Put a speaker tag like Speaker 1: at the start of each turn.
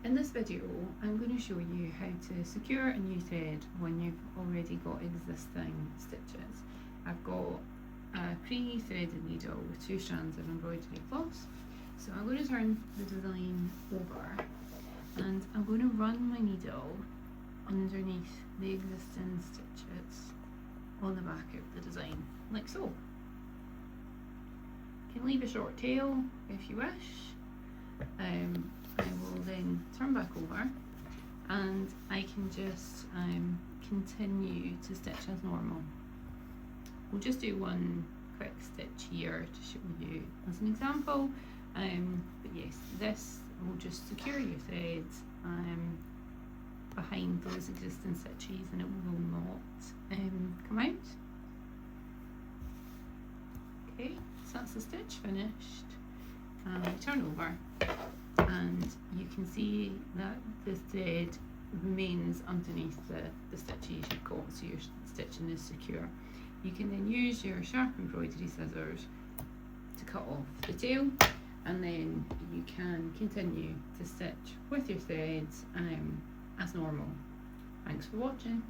Speaker 1: In this video, I'm going to show you how to secure a new thread when you've already got existing stitches. I've got a pre-threaded needle with 2 strands of embroidery floss. So I'm going to turn the design over and I'm going to run my needle underneath the existing stitches on the back of the design, like so. You can leave a short tail if you wish. I will then turn back over and I can just continue to stitch as normal. We'll just do one quick stitch here to show you as an example, but yes, this will just secure your threads behind those existing stitches and it will not come out. Okay, so that's the stitch finished. Turn over and you can see that the thread remains underneath the stitches you've got, so your stitching is secure. You can then use your sharp embroidery scissors to cut off the tail, and then you can continue to stitch with your threads as normal. Thanks for watching.